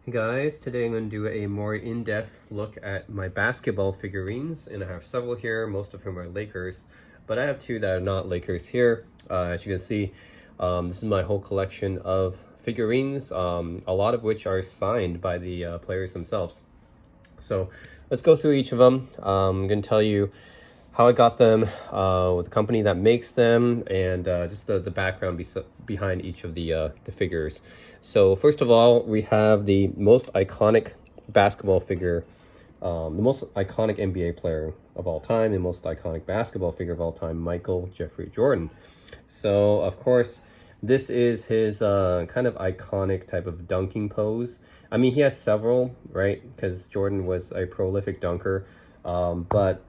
Hey guys, today I'm going to do a more in-depth look at my basketball figurines, and I have several here, most of whom are Lakers, but I have two that are not Lakers here. As you can see, this is my whole collection of figurines, a lot of which are signed by the players themselves. So let's go through each of them. I'm going to tell you how I got them, with the company that makes them, and just the background behind each of the figures. So first of all, we have the most iconic basketball figure, the most iconic NBA player of all time, the most iconic basketball figure of all time, Michael Jeffrey Jordan. So of course, this is his kind of iconic type of dunking pose. I mean, he has several, right? Because Jordan was a prolific dunker, but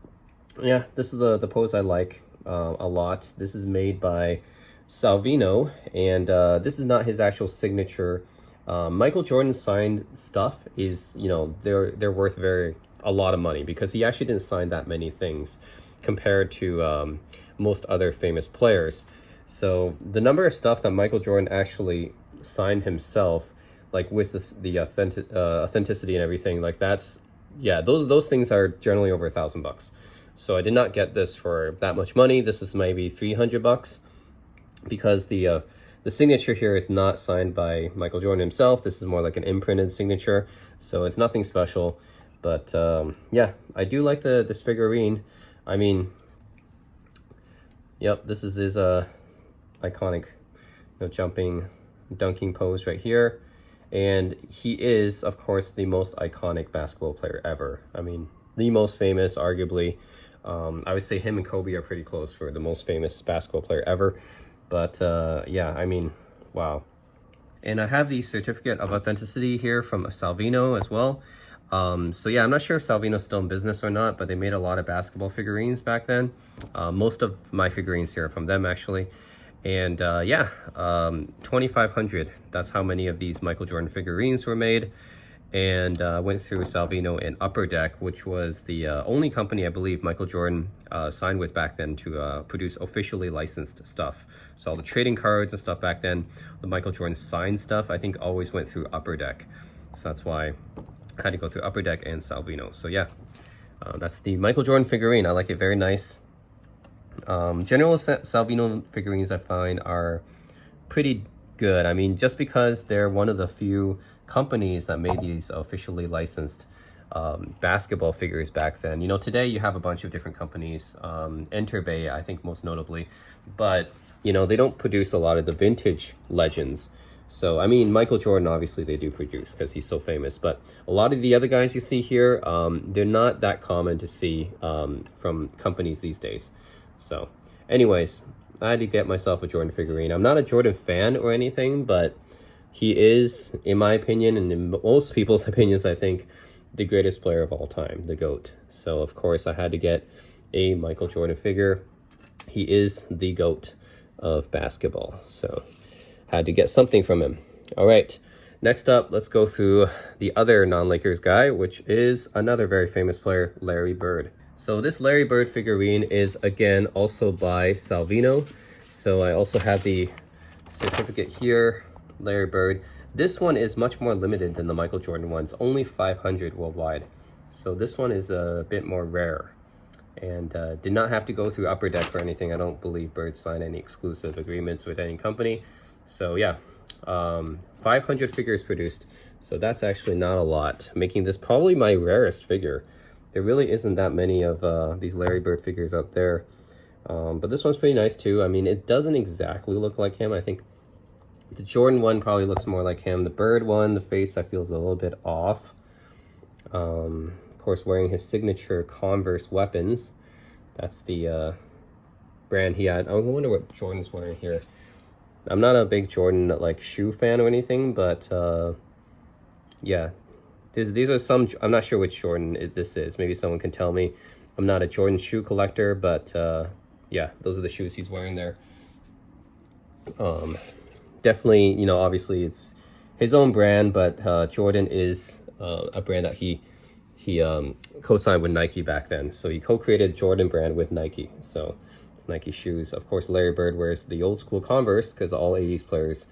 yeah, this is the pose I like a lot. This is made by Salvino, and this is not his actual signature. Michael Jordan's signed stuff is, they're worth a lot of money because he actually didn't sign that many things compared to most other famous players. So the number of stuff that Michael Jordan actually signed himself, like with the authenticity and everything, like those things are generally over $1,000. So I did not get this for that much money. This is maybe $300 because the signature here is not signed by Michael Jordan himself. This is more like an imprinted signature, so it's nothing special. But yeah, I do like this figurine. I mean, yep, this is his iconic, jumping, dunking pose right here. And he is, of course, the most iconic basketball player ever. I mean, the most famous, arguably. I would say him and Kobe are pretty close for the most famous basketball player ever. But yeah, I mean, wow. And I have the certificate of authenticity here from Salvino as well. So yeah, I'm not sure if Salvino's still in business or not, but they made a lot of basketball figurines back then. Most of my figurines here are from them, actually. And yeah, 2,500. That's how many of these Michael Jordan figurines were made. And went through Salvino and Upper Deck, which was the only company I believe Michael Jordan signed with back then to produce officially licensed stuff. So all the trading cards and stuff back then, the Michael Jordan signed stuff, I think always went through Upper Deck. So that's why I had to go through Upper Deck and Salvino. So yeah, that's the Michael Jordan figurine. I like it, very nice. General Salvino figurines I find are pretty good. I mean, just because they're one of the few companies that made these officially licensed basketball figures back then. Today you have a bunch of different companies, Enterbay, I think most notably, but they don't produce a lot of the vintage legends. So I mean, Michael Jordan, obviously they do produce because he's so famous, but a lot of the other guys you see here, they're not that common to see from companies these days. So anyways, I had to get myself a Jordan figurine. I'm not a Jordan fan or anything, but he is, in my opinion, and in most people's opinions, I think, the greatest player of all time, the GOAT. So, of course, I had to get a Michael Jordan figure. He is the GOAT of basketball. So, had to get something from him. All right, next up, let's go through the other non-Lakers guy, which is another very famous player, Larry Bird. So, this Larry Bird figurine is, again, also by Salvino. So, I also have the certificate here. Larry Bird. This one is much more limited than the Michael Jordan ones, only 500 worldwide. So this one is a bit more rare, and did not have to go through Upper Deck or anything. I don't believe Bird signed any exclusive agreements with any company. So yeah, 500 figures produced. So that's actually not a lot, making this probably my rarest figure. There really isn't that many of these Larry Bird figures out there. But this one's pretty nice too. I mean, it doesn't exactly look like him. I think the Jordan one probably looks more like him. The Bird one, the face I feel is a little bit off. Of course, wearing his signature Converse weapons. That's the brand he had. I wonder what Jordan's wearing here. I'm not a big Jordan shoe fan or anything, but yeah, these are some. I'm not sure which Jordan this is. Maybe someone can tell me. I'm not a Jordan shoe collector, but yeah, those are the shoes he's wearing there. Definitely, obviously it's his own brand, but Jordan is a brand that he co-signed with Nike back then. So he co-created Jordan brand with Nike. So it's Nike shoes. Of course, Larry Bird wears the old school Converse because all 80s players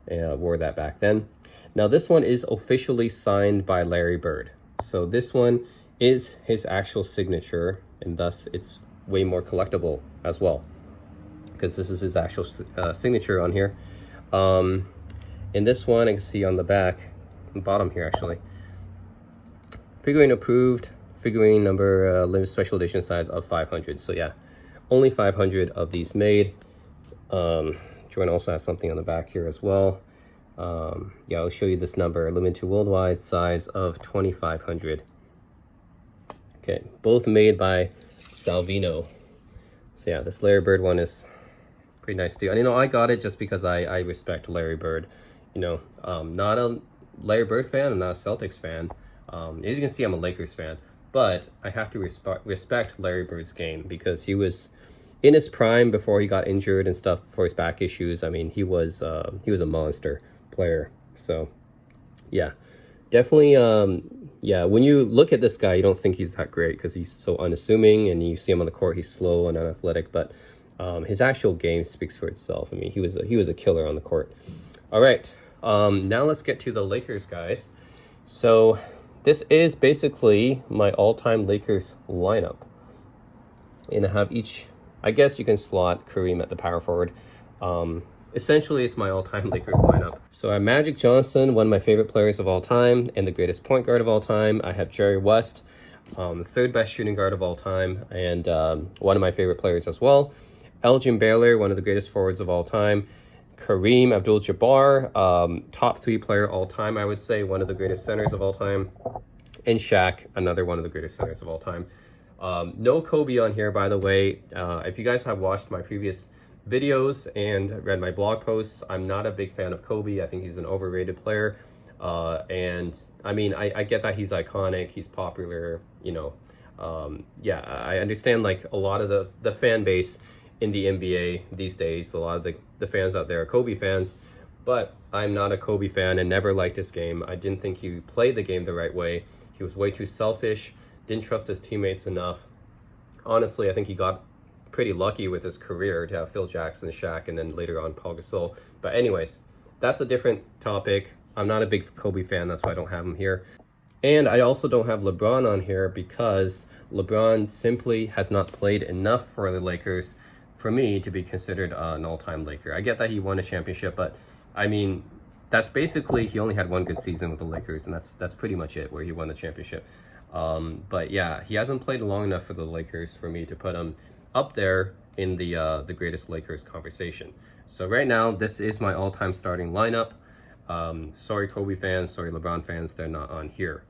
wore that back then. Now this one is officially signed by Larry Bird. So this one is his actual signature, and thus it's way more collectible as well, because this is his actual signature on here. In this one, I can see on the back, the bottom here actually, figurine approved, figurine number, limited special edition size of 500. So yeah, only 500 of these made. Jordan also has something on the back here as well. Yeah, I'll show you this number, limited to worldwide, size of 2,500. Okay, both made by Salvino. So yeah, this Larry Bird one is pretty nice too. And you know, I got it just because I respect Larry Bird. You know, not a Larry Bird fan, I'm not a Celtics fan. As you can see, I'm a Lakers fan, but I have to respect Larry Bird's game, because he was in his prime before he got injured and stuff, for his back issues. I mean, he was a monster player. So yeah, definitely. Yeah, when you look at this guy, you don't think he's that great because he's so unassuming, and you see him on the court, he's slow and unathletic, but his actual game speaks for itself. I mean, he was a killer on the court. All right, now let's get to the Lakers, guys. So this is basically my all-time Lakers lineup, and I have each, I guess you can slot Kareem at the power forward. Essentially, it's my all-time Lakers lineup. So I have Magic Johnson, one of my favorite players of all time, and the greatest point guard of all time. I have Jerry West, the third best shooting guard of all time, and one of my favorite players as well. Elgin Baylor, one of the greatest forwards of all time. Kareem Abdul-Jabbar, top 3 player all time, I would say, one of the greatest centers of all time. And Shaq, another one of the greatest centers of all time. No Kobe on here, by the way. If you guys have watched my previous videos and read my blog posts, I'm not a big fan of Kobe. I think he's an overrated player. And I mean, I get that he's iconic, he's popular, you know. Yeah, I understand like a lot of the fan base in the NBA these days, a lot of the fans out there are Kobe fans, but I'm not a Kobe fan and never liked his game. I didn't think he played the game the right way. He was way too selfish, didn't trust his teammates enough. Honestly, I think he got pretty lucky with his career to have Phil Jackson, Shaq, and then later on Paul Gasol. But anyways, that's a different topic. I'm not a big Kobe fan, that's why I don't have him here. And I also don't have LeBron on here because LeBron simply has not played enough for the Lakers for me to be considered an all-time Laker. I get that he won a championship, but I mean, that's basically, he only had one good season with the Lakers, and that's pretty much it, where he won the championship. But yeah, he hasn't played long enough for the Lakers for me to put him up there in the greatest Lakers conversation. So right now, this is my all-time starting lineup. Sorry Kobe fans, sorry LeBron fans, they're not on here.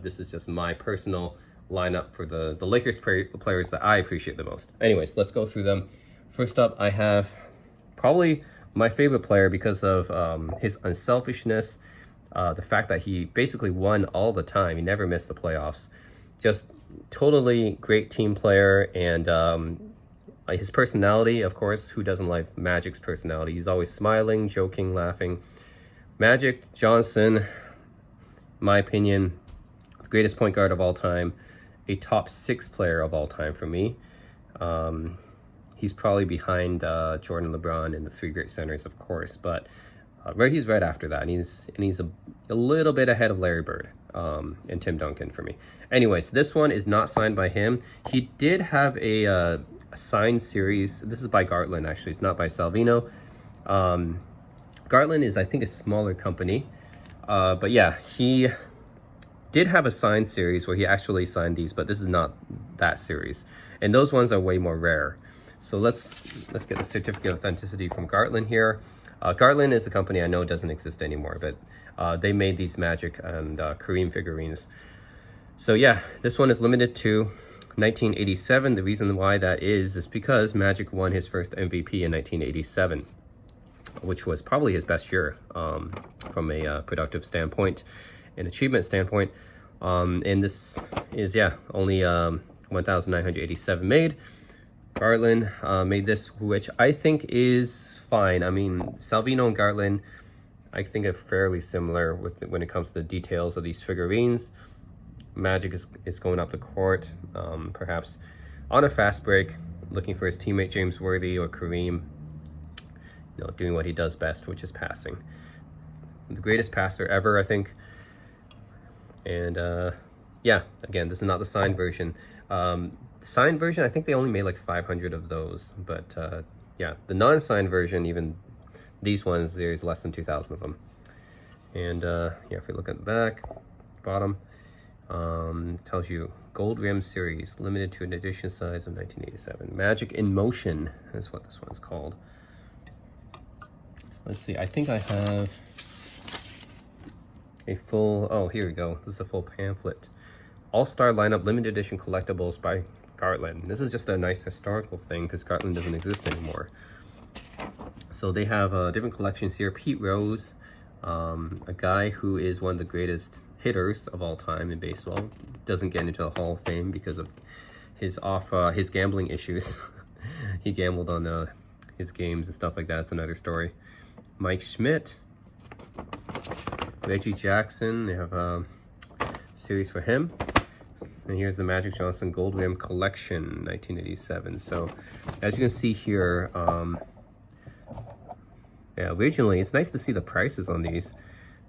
This is just my personal lineup for the Lakers players that I appreciate the most. Anyways, let's go through them. First up, I have probably my favorite player because of his unselfishness, the fact that he basically won all the time. He never missed the playoffs. Just totally great team player, and his personality, of course, who doesn't like Magic's personality? He's always smiling, joking, laughing. Magic Johnson, my opinion, the greatest point guard of all time, a top 6 player of all time for me. He's probably behind Jordan, LeBron, and the 3 great centers, of course, but he's right after that, and he's a little bit ahead of Larry Bird and Tim Duncan for me. Anyways, this one is not signed by him. He did have a signed series. This is by Gartlan, actually. It's not by Salvino. Gartlan is, I think, a smaller company, but yeah, he did have a signed series where he actually signed these, but this is not that series, and those ones are way more rare. So let's get the certificate of authenticity from Gartlan here. Gartlan is a company I know doesn't exist anymore, but they made these Magic and Kareem figurines. So yeah, this one is limited to 1987. The reason why that is because Magic won his first MVP in 1987, which was probably his best year from a productive standpoint, an achievement standpoint. And this is, yeah, only 1,987 made. Gartlan made this, which I think is fine. I mean, Salvino and Gartlan, I think, are fairly similar when it comes to the details of these figurines. Magic is going up the court, perhaps on a fast break, looking for his teammate James Worthy or Kareem, doing what he does best, which is passing. the greatest passer ever, I think. And yeah, again, this is not the signed version. Signed version, I think they only made like 500 of those, but yeah, the non-signed version, even these ones, there's less than 2,000 of them. And yeah, if we look at the back, bottom, it tells you Gold Rim Series, limited to an edition size of 1987. Magic in Motion is what this one's called. Let's see, I think I have a full, oh, here we go. This is a full pamphlet. All-Star Lineup Limited Edition Collectibles by Gartlan. This is just a nice historical thing because Gartlan doesn't exist anymore. So they have different collections here. Pete Rose, a guy who is one of the greatest hitters of all time in baseball, doesn't get into the Hall of Fame because of his gambling issues. He gambled on his games and stuff like that. It's another story. Mike Schmidt, Reggie Jackson. They have a series for him. And here's the Magic Johnson Gold Rim Collection, 1987. So as you can see here, yeah, originally it's nice to see the prices on these.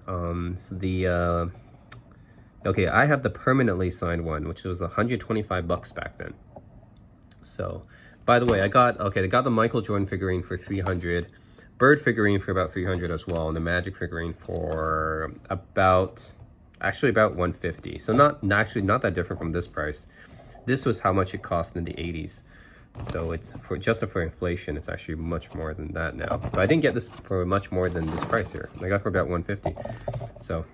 So okay, I have the permanently signed one, which was $125 back then. So, by the way, I got the Michael Jordan figurine for $300, Bird figurine for about $300 as well, and the Magic figurine for about $150. So not that different from this price. This was how much it cost in the 80s. So it's for inflation, it's actually much more than that now. But I didn't get this for much more than this price here. I got it for about $150. So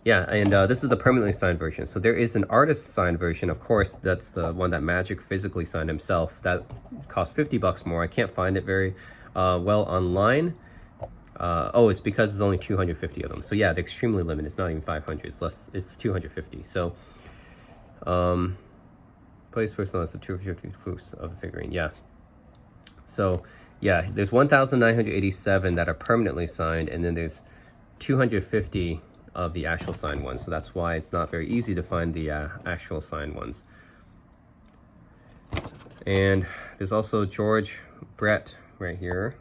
yeah, and this is the permanently signed version. So there is an artist signed version. Of course, that's the one that Magic physically signed himself. That costs $50 more. I can't find it very well online. Oh, it's because there's only 250 of them. So yeah, they're extremely limited. It's not even 500. It's less. It's 250. So, place first notice the 250 proofs of the figurine. Yeah. So yeah, there's 1,987 that are permanently signed, and then there's 250 of the actual signed ones. So that's why it's not very easy to find the actual signed ones. And there's also George Brett right here.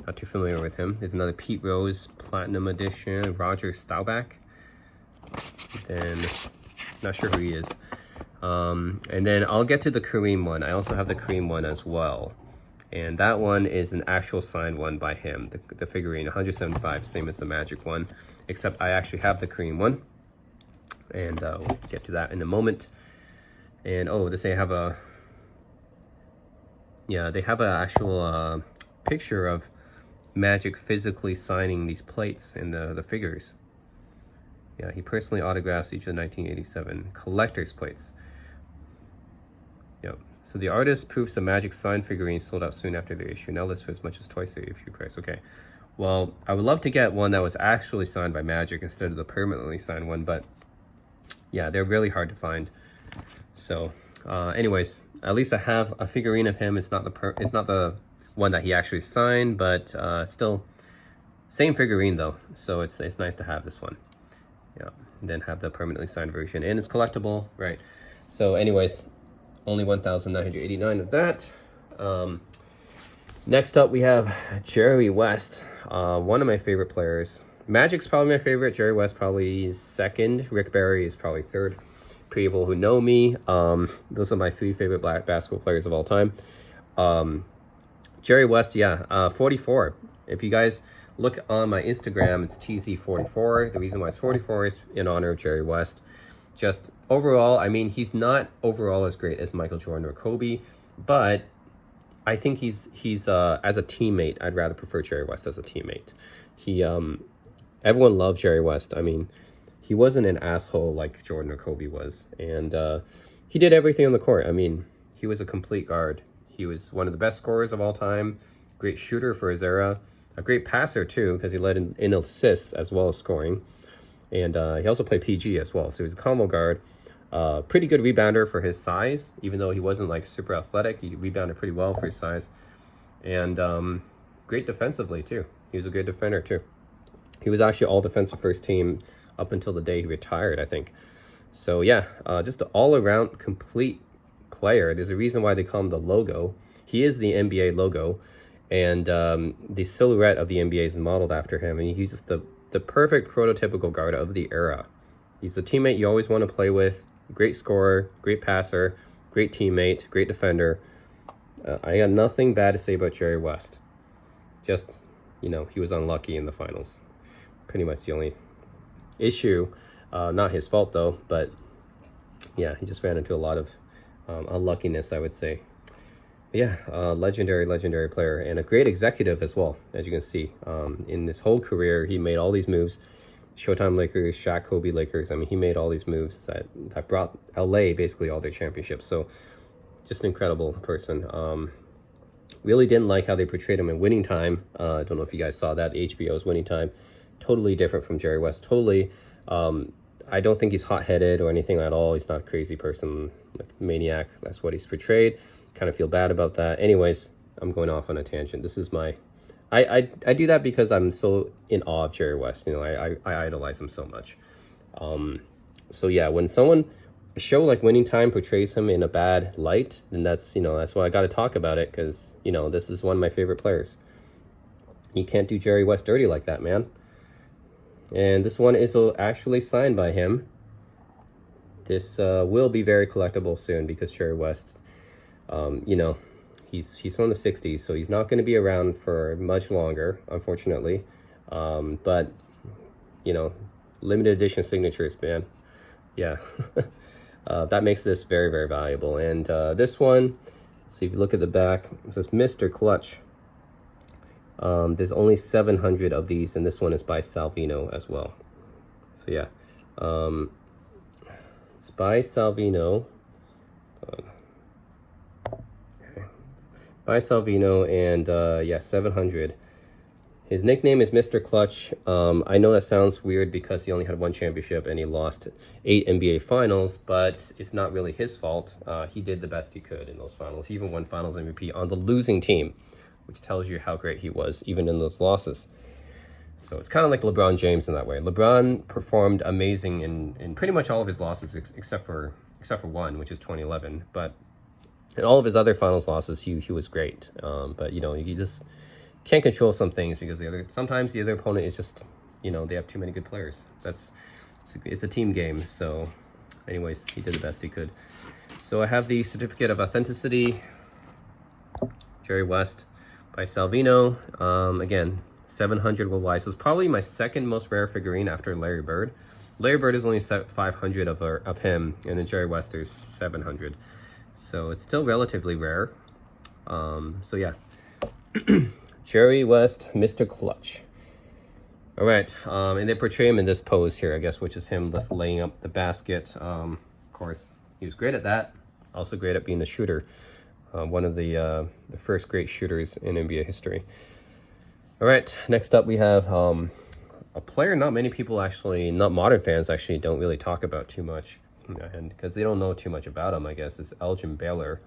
Not too familiar with him. There's another Pete Rose Platinum Edition, Roger Staubach. And not sure who he is. And then I'll get to the Kareem one. I also have the Kareem one as well. And that one is an actual signed one by him. The figurine, 175, same as the Magic one. Except I actually have the Kareem one. And we'll get to that in a moment. And oh, they have a... Yeah, they have an actual picture of Magic physically signing these plates in the figures. Yeah, he personally autographs each of the 1987 collector's plates. Yep. So the artist proofs the Magic signed figurine sold out soon after the issue. Now lists for as much as twice the issue price. Okay. Well, I would love to get one that was actually signed by Magic instead of the permanently signed one, but yeah, they're really hard to find. So, anyways, at least I have a figurine of him. It's not the one that he actually signed, but still same figurine though. So it's nice to have this one. Yeah, and then have the permanently signed version, and it's collectible, right? So, anyways, only 1,989 of that. Next up, we have Jerry West, one of my favorite players. Magic's probably my favorite. Jerry West probably second. Rick Barry is probably third. People who know me, those are my three favorite black basketball players of all time. Jerry West, yeah, 44. If you guys look on my Instagram, it's TZ44. The reason why it's 44 is in honor of Jerry West. Just overall, I mean, he's not overall as great as Michael Jordan or Kobe, but I think he's as a teammate, I'd rather prefer Jerry West as a teammate. He everyone loved Jerry West. I mean, he wasn't an asshole like Jordan or Kobe was, and he did everything on the court. I mean, he was a complete guard. He was one of the best scorers of all time, great shooter for his era, a great passer too, because he led in assists as well as scoring, and he also played PG as well. So he was a combo guard. Pretty good rebounder for his size, even though he wasn't like super athletic. He rebounded pretty well for his size, and great defensively too. He was a good defender too. He was actually all defensive first team up until the day he retired, I think. So yeah, just an all-around complete player. There's a reason why they call him the logo. He is the NBA logo, And the silhouette of the NBA is modeled after him, and he's just the perfect prototypical guard of the era. He's the teammate you always want to play with. Great scorer, great passer, great teammate, great defender. I got nothing bad to say about Jerry West. Just, he was unlucky in the finals. Pretty much the only issue. Not his fault, though, but yeah, he just ran into a lot of unluckiness, I would say. But yeah, legendary player, and a great executive as well, as you can see. In his whole career, he made all these moves. Showtime Lakers, Shaq, Kobe Lakers. I mean, he made all these moves that brought LA basically all their championships. So just an incredible person. Really didn't like how they portrayed him in Winning Time. I don't know if you guys saw that, HBO's Winning Time. Totally different from Jerry West. Totally. I don't think he's hot-headed or anything at all. He's not a crazy person, like maniac. That's what he's portrayed. Kind of feel bad about that. Anyways, I'm going off on a tangent. This is my... I do that because I'm so in awe of Jerry West. I idolize him so much. So yeah, when a show like Winning Time portrays him in a bad light, then that's why I got to talk about it, because this is one of my favorite players. You can't do Jerry West dirty like that, man. And this one is actually signed by him. This will be very collectible soon, because Jerry West, he's from the 60s, so he's not going to be around for much longer, unfortunately. But, limited edition signatures, man. Yeah. That makes this very, very valuable. And this one, let's see if you look at the back, it says Mr. Clutch. There's only 700 of these, and this one is by Salvino as well. So yeah, it's by Salvino. By Salvino, and yeah, 700. His nickname is Mr. Clutch. I know that sounds weird because he only had one championship and he lost 8 NBA finals, but it's not really his fault. He did the best he could in those finals. He even won finals MVP on the losing team, which tells you how great he was, even in those losses. So it's kind of like LeBron James in that way. LeBron performed amazing in pretty much all of his losses, except for one, which is 2011. But in all of his other finals losses, he was great. But you just can't control some things because sometimes the other opponent is just they have too many good players. It's a team game. So, anyways, he did the best he could. So I have the certificate of authenticity, Jerry West, by Salvino. Again, 700 worldwide. So it's probably my second most rare figurine after Larry Bird. Larry Bird is only 500 of him, and then Jerry West there's 700. So it's still relatively rare. So yeah, Jerry West, Mr. Clutch. All right, and they portray him in this pose here, I guess, which is him just laying up the basket. Of course, he was great at that. Also great at being a shooter. One of the first great shooters in NBA history. All right, next up we have a player not many people actually, not modern fans actually, don't really talk about too much, and because they don't know too much about him, I guess, is Elgin Baylor.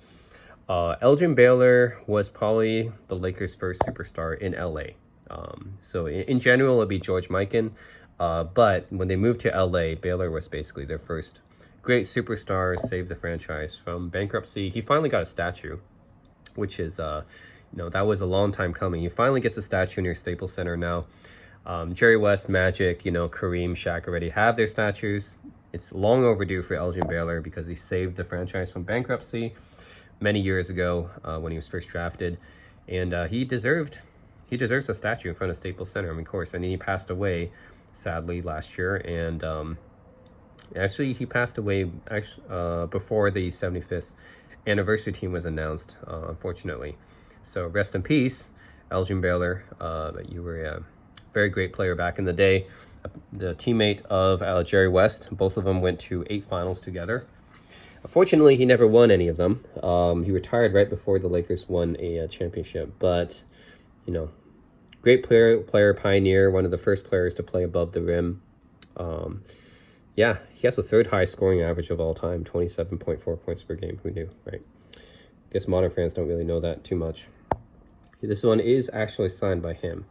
Elgin Baylor was probably the Lakers' first superstar in LA. So in general, it'd be George Mikan, but when they moved to LA, Baylor was basically their first great superstar, saved the franchise from bankruptcy. He finally got a statue, which is, that was a long time coming. He finally gets a statue near Staples Center now. Jerry West, Magic, Kareem, Shaq already have their statues. It's long overdue for Elgin Baylor because he saved the franchise from bankruptcy many years ago when he was first drafted. And he deserves a statue in front of Staples Center. I mean, of course, and he passed away, sadly, last year. And actually, he passed away before the 75th anniversary team was announced, unfortunately. So rest in peace, Elgin Baylor. You were a very great player back in the day. The teammate of Jerry West. Both of them went to 8 finals together. Unfortunately, he never won any of them. He retired right before the Lakers won a championship. But, great player, pioneer, one of the first players to play above the rim. Yeah, he has the 3rd highest scoring average of all time, 27.4 points per game. Who knew, right? Guess modern fans don't really know that too much. This one is actually signed by him,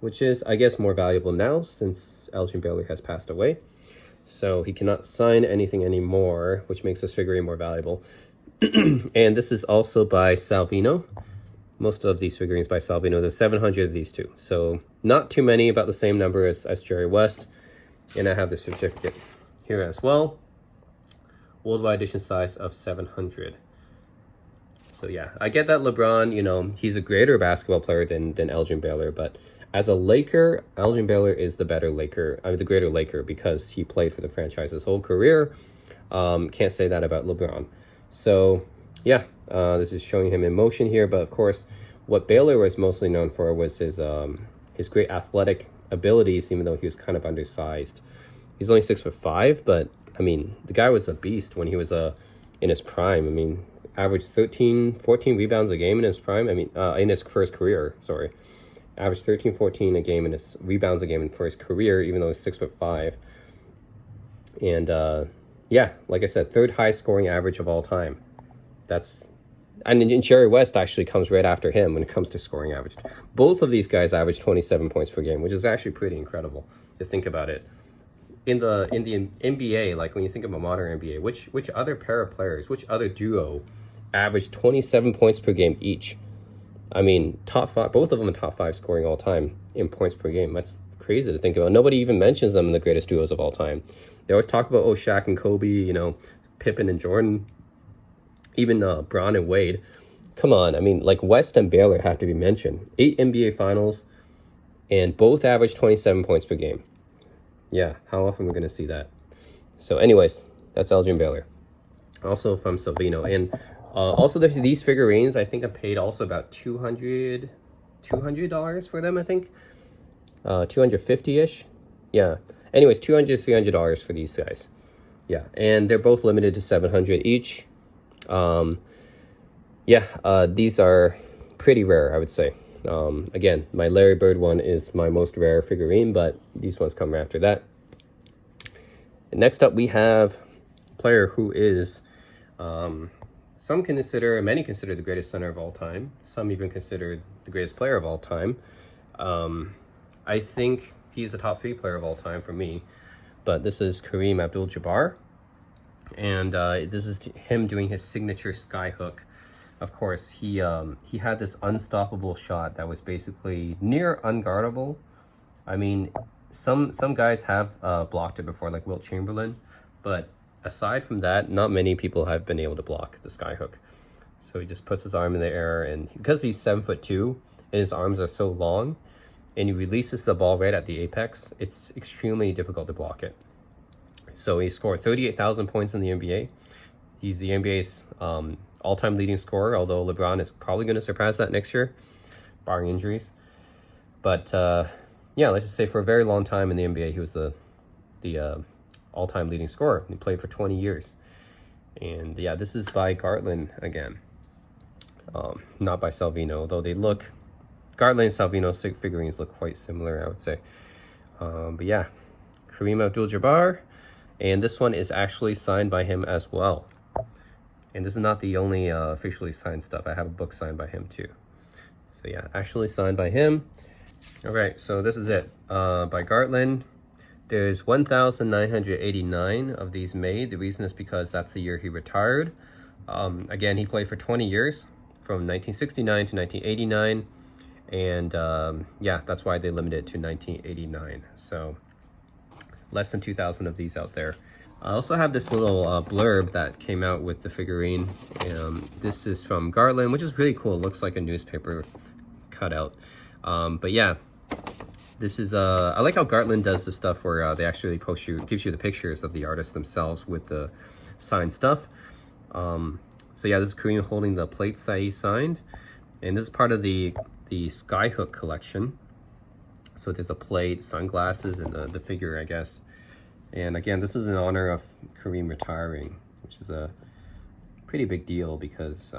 which is, I guess, more valuable now since Elgin Baylor has passed away. So he cannot sign anything anymore, which makes this figurine more valuable. And this is also by Salvino. most of these figurines by Salvino. There's 700 of these too. So not too many, about the same number as Jerry West. And I have the certificate here as well. Worldwide edition size of 700. So yeah, I get that LeBron, you know, he's a greater basketball player than Elgin Baylor, but as a Laker, Elgin Baylor is the better Laker, the greater Laker, because he played for the franchise his whole career. Can't say that about LeBron. So yeah, this is showing him in motion here, but of course, what Baylor was mostly known for was his great athletic abilities, even though he was kind of undersized. He's only 6'5", but I mean, the guy was a beast when he was in his prime. I mean, averaged 13, 14 rebounds a game in his prime. I mean, in his first career, sorry. Averaged 13, 14 a game in his rebounds a game for his career, even though he's 6'5". And yeah, like I said, third highest scoring average of all time. And Jerry West actually comes right after him when it comes to scoring average. Both of these guys average 27 points per game, which is actually pretty incredible to think about it. In the NBA, like when you think about modern NBA, which other pair of players, which other duo average 27 points per game each? I mean, top five, both of them in top 5 scoring all time in points per game. That's crazy to think about. Nobody even mentions them in the greatest duos of all time. They always talk about, Shaq and Kobe, you know, Pippen and Jordan, even Bron and Wade. Come on, I mean, like West and Baylor have to be mentioned. 8 NBA finals, and both average 27 points per game. Yeah, how often are we going to see that? So anyways, that's Elgin Baylor. Also from Salvino. And also these figurines, I think I paid also about $200 for them, I think. 250-ish. Yeah. Anyways, $300 for these guys. Yeah, and they're both limited to 700 each. These are pretty rare, I would say. Again, my Larry Bird one is my most rare figurine, but these ones come after that. And next up, we have a player who is, many consider the greatest center of all time. Some even consider the greatest player of all time. I think he's the top 3 player of all time for me, but this is Kareem Abdul-Jabbar. And this is him doing his signature sky hook. Of course, he had this unstoppable shot that was basically near unguardable. I mean, some guys have blocked it before, like Wilt Chamberlain, but aside from that, not many people have been able to block the sky hook. So he just puts his arm in the air, and because he's 7'2" and his arms are so long, and he releases the ball right at the apex, it's extremely difficult to block it. So he scored 38,000 points in the NBA. He's the NBA's all-time leading scorer, although LeBron is probably going to surpass that next year, barring injuries. But yeah, let's just say for a very long time in the NBA, he was the all-time leading scorer. He played for 20 years. And yeah, this is by Gartlan again, not by Salvino, though they look, Gartlan and Salvino's figurines look quite similar, I would say. But yeah, Kareem Abdul-Jabbar. And this one is actually signed by him as well. And this is not the only officially signed stuff. I have a book signed by him too. So yeah, actually signed by him. All right, so this is it. By Gartlan. There's 1,989 of these made. The reason is because that's the year he retired. Again, he played for 20 years, from 1969 to 1989. And yeah, that's why they limited it to 1989. So less than 2,000 of these out there. I also have this little blurb that came out with the figurine. This is from Gartlan, which is really cool. It looks like a newspaper cutout. But yeah, this is, I like how Gartlan does the stuff where they actually gives you the pictures of the artists themselves with the signed stuff. So yeah, this is Kareem holding the plates that he signed. And this is part of the Skyhook collection. So there's a plate, sunglasses, and the figure, I guess. And again, this is in honor of Kareem retiring, which is a pretty big deal because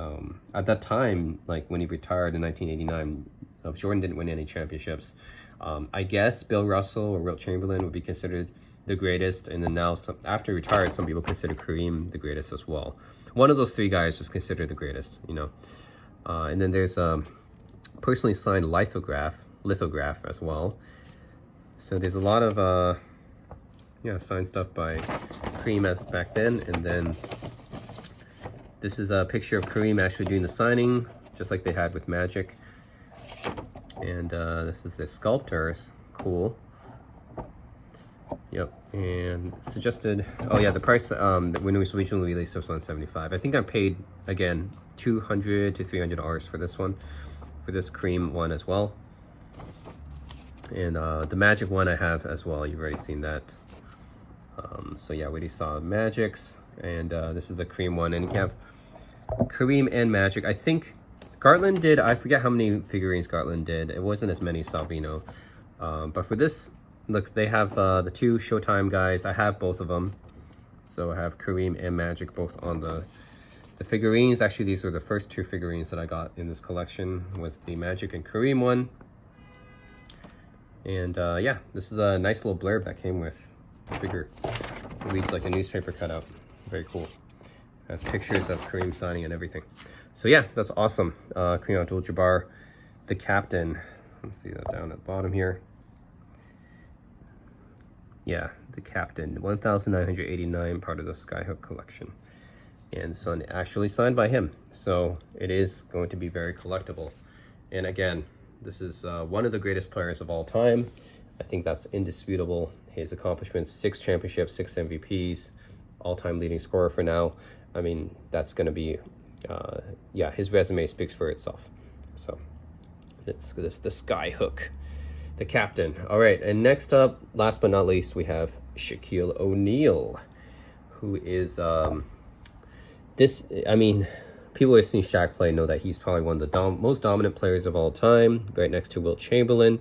at that time, like when he retired in 1989, Jordan didn't win any championships. I guess Bill Russell or Wilt Chamberlain would be considered the greatest, and then now after he retired, some people consider Kareem the greatest as well. One of those 3 guys was considered the greatest, you know. And then there's a personally signed lithograph as well. So there's a lot of signed stuff by Kareem back then. And then this is a picture of Kareem actually doing the signing, just like they had with Magic. And this is the sculptors. Cool. Yep. And suggested, oh yeah, the price when it was originally released was $175. I think I paid, again, $200 to $300 for this one, for this Kareem one as well. And the Magic one I have as well. You've already seen that. So yeah, we already saw Magics, and this is the Kareem one. And you have Kareem and Magic. I think Gartlan did, I forget how many figurines Gartlan did. It wasn't as many as Salvino. But for this, look, they have the two Showtime guys. I have both of them. So I have Kareem and Magic both on the figurines. Actually, these are the first two figurines that I got in this collection, was the Magic and Kareem one. And yeah, this is a nice little blurb that came with the figure. It reads like a newspaper cutout. Very cool. Has pictures of Kareem signing and everything. So yeah, that's awesome. Kareem Abdul-Jabbar, the captain. Let's see that down at the bottom here. Yeah, the captain, 1,989, part of the Skyhook collection. And so actually signed by him. So it is going to be very collectible. And again, this is one of the greatest players of all time. I think that's indisputable. His accomplishments, 6 championships, 6 MVPs, all-time leading scorer for now. I mean, that's going to be, yeah, his resume speaks for itself. So it's the Skyhook, the captain. All right, and next up, last but not least, we have Shaquille O'Neal, who is, this, I mean, people who have seen Shaq play know that he's probably one of the most dominant players of all time, right next to Wilt Chamberlain.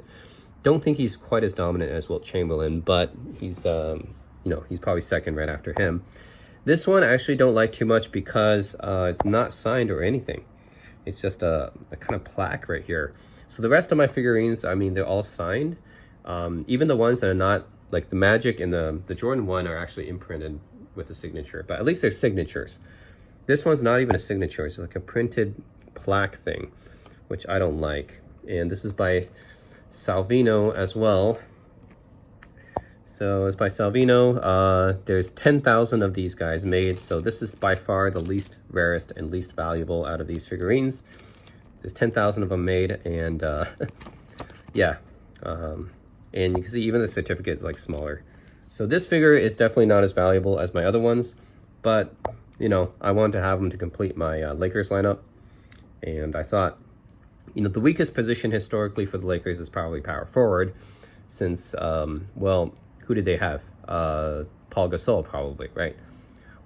Don't think he's quite as dominant as Wilt Chamberlain, but he's, you know, he's probably second right after him. This one I actually don't like too much because it's not signed or anything. It's just a kind of plaque right here. So the rest of my figurines, I mean, they're all signed. Even the ones that are not, like the Magic and the Jordan 1 are actually imprinted with a signature, but at least they're signatures. This one's not even a signature. It's like a printed plaque thing, which I don't like. And this is by Salvino as well. So it's by Salvino. There's 10,000 of these guys made. So this is by far the least rarest and least valuable out of these figurines. There's 10,000 of them made. And yeah. And you can see even the certificate is like smaller. So this figure is definitely not as valuable as my other ones. But, you know, I wanted to have them to complete my Lakers lineup. And I thought, you know, the weakest position historically for the Lakers is probably power forward, since, well, who did they have? Paul Gasol, probably, right?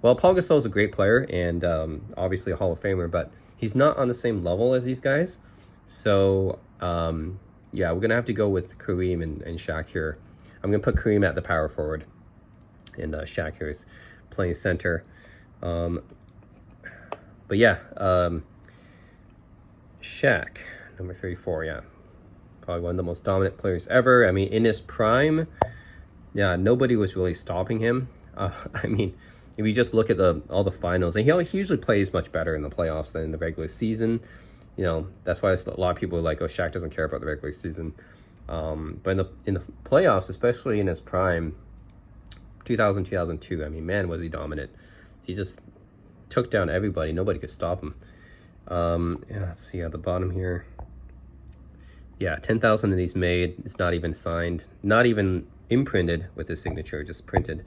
Well, Paul Gasol is a great player and obviously a Hall of Famer, but he's not on the same level as these guys. So, yeah, we're going to have to go with Kareem and Shaq here. I'm going to put Kareem at the power forward, and Shaq here is playing center. But yeah, Shaq, number 34, yeah. Probably one of the most dominant players ever. I mean, in his prime, yeah, nobody was really stopping him. I mean, if you just look at all the finals, and he usually plays much better in the playoffs than in the regular season. You know, that's why a lot of people are like, oh, Shaq doesn't care about the regular season. But in the playoffs, especially in his prime, 2000, 2002, I mean, man, was he dominant. He just took down everybody. Nobody could stop him. Yeah, let's see at the bottom here. Yeah, 10,000 of these made. It's not even signed, not even imprinted with his signature, just printed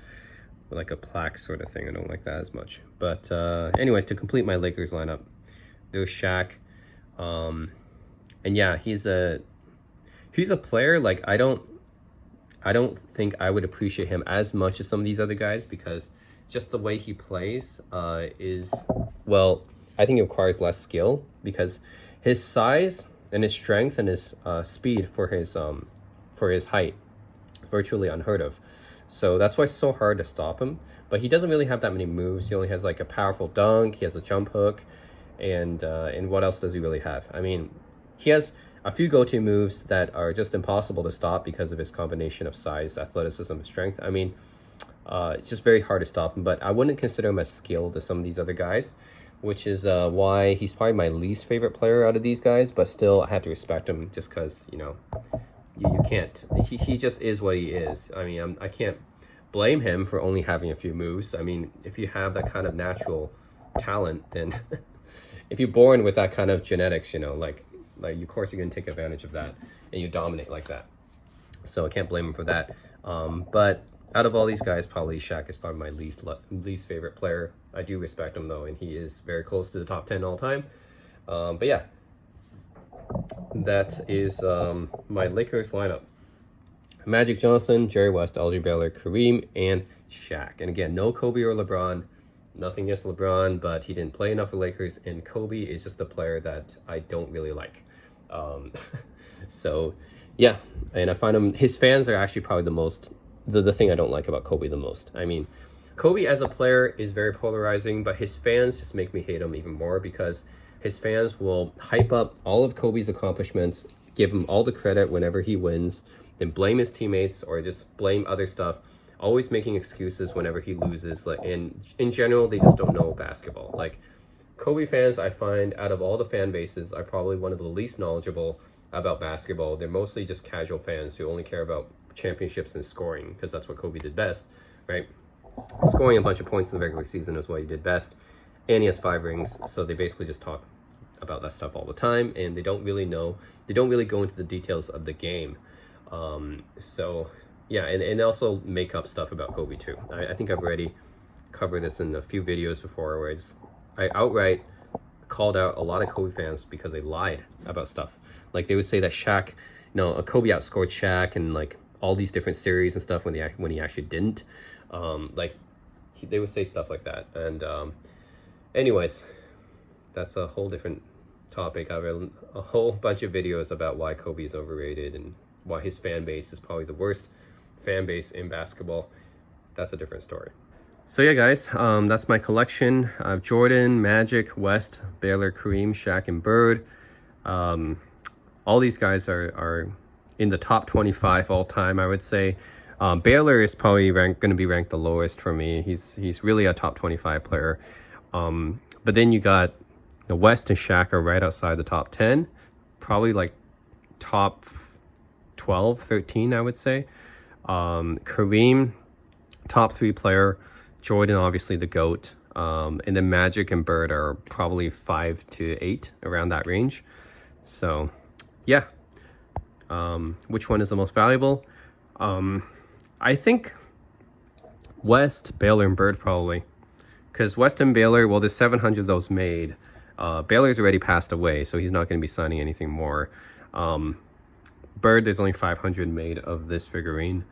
with like a plaque sort of thing. I don't like that as much. But anyways, to complete my Lakers lineup, there's Shaq. And yeah, he's a player, like I don't think I would appreciate him as much as some of these other guys, because just the way he plays is, well, I think it requires less skill, because his size and his strength and his speed for his height, virtually unheard of. So that's why it's so hard to stop him. But he doesn't really have that many moves. He only has like a powerful dunk. He has a jump hook, and what else does he really have? I mean, he has a few go-to moves that are just impossible to stop because of his combination of size, athleticism, and strength. I mean, it's just very hard to stop him. But I wouldn't consider him as skilled as some of these other guys, which is why he's probably my least favorite player out of these guys. But still, I have to respect him just because, you know, you can't. He just is what he is. I mean, I can't blame him for only having a few moves. I mean, if you have that kind of natural talent, then if you're born with that kind of genetics, you know, like of course you're gonna take advantage of that and you dominate like that. So I can't blame him for that. But out of all these guys, probably Shaq is probably my least favorite player. I do respect him though, and he is very close to the top 10 all time. But yeah, that is my Lakers lineup. Magic Johnson, Jerry West, LJ Baylor, Kareem, and Shaq. And again, no Kobe or LeBron. Nothing against LeBron, but he didn't play enough for Lakers, and Kobe is just a player that I don't really like. So yeah, and I find his fans are actually probably the thing I don't like about Kobe the most. I mean, Kobe as a player is very polarizing, but his fans just make me hate him even more, because his fans will hype up all of Kobe's accomplishments, give him all the credit whenever he wins, then blame his teammates or just blame other stuff, always making excuses whenever he loses. Like, and in general, they just don't know basketball. Like, Kobe fans, I find, out of all the fan bases, are probably one of the least knowledgeable about basketball. They're mostly just casual fans who only care about championships and scoring, because that's what Kobe did best, right? Scoring a bunch of points in the regular season is what he did best, and he has 5 rings, so they basically just talk about that stuff all the time, and they don't really go into the details of the game. So yeah, and also make up stuff about Kobe too. I think I've already covered this in a few videos before, where I outright called out a lot of Kobe fans because they lied about stuff. Like, they would say that Shaq, Kobe outscored Shaq and like all these different series and stuff when he actually didn't. They would say stuff like that. And anyways, that's a whole different topic. I've read a whole bunch of videos about why Kobe is overrated and why his fan base is probably the worst fan base in basketball. That's a different story. So yeah, guys, that's my collection of Jordan, Magic, West, Baylor, Kareem, Shaq, and Bird. All these guys are in the top 25 all time, I would say. Baylor is probably going to be ranked the lowest for me. He's really a top 25 player. But then you got the West and Shaq are right outside the top 10, probably like top 12, 13, I would say. Kareem, top 3 player. Jordan, obviously the GOAT. And then Magic and Bird are probably 5 to 8, around that range. So yeah. Which one is the most valuable? I think West, Baylor, and Bird probably. Because West and Baylor, well, there's 700 of those made. Baylor's already passed away, so he's not going to be signing anything more. Bird, there's only 500 made of this figurine.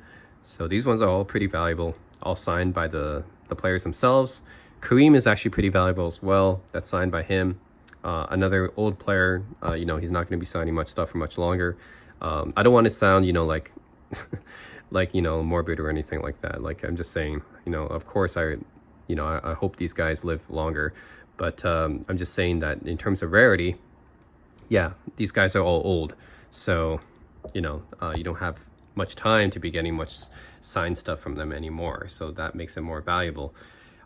So these ones are all pretty valuable, all signed by the players themselves. Kareem is actually pretty valuable as well. That's signed by him. Another old player, he's not going to be signing much stuff for much longer. I don't want to sound, like, morbid or anything like that. Like, I'm just saying, of course I hope these guys live longer. But I'm just saying that in terms of rarity, yeah, these guys are all old. So, you don't have much time to be getting much signed stuff from them anymore. So that makes it more valuable.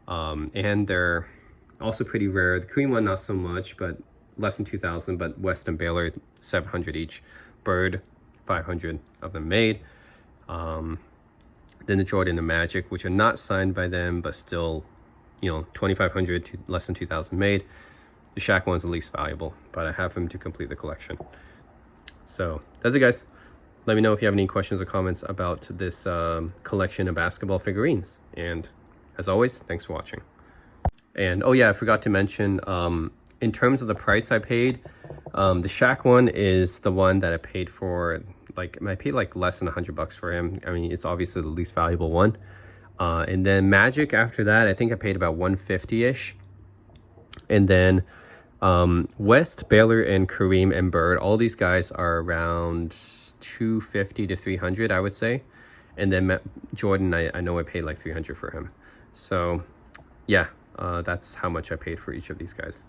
And they're also pretty rare. The Kareem one, not so much, but less than 2,000. But West and Baylor, 700 each. Bird, 500 of them made. Then the Jordan and the Magic, which are not signed by them, but still, 2,500 to less than 2,000 made. The Shaq one's the least valuable, but I have him to complete the collection. So that's it, guys. Let me know if you have any questions or comments about this collection of basketball figurines. And as always, thanks for watching. And oh yeah, I forgot to mention, in terms of the price I paid, the Shaq one is the one that I paid for. I paid like less than $100 for him. I mean, it's obviously the least valuable one. And then Magic after that, I think I paid about $150-ish. And then West, Baylor, and Kareem and Bird, all these guys are around $250 to $300, I would say. And then Jordan, I know I paid like $300 for him. So yeah, that's how much I paid for each of these guys.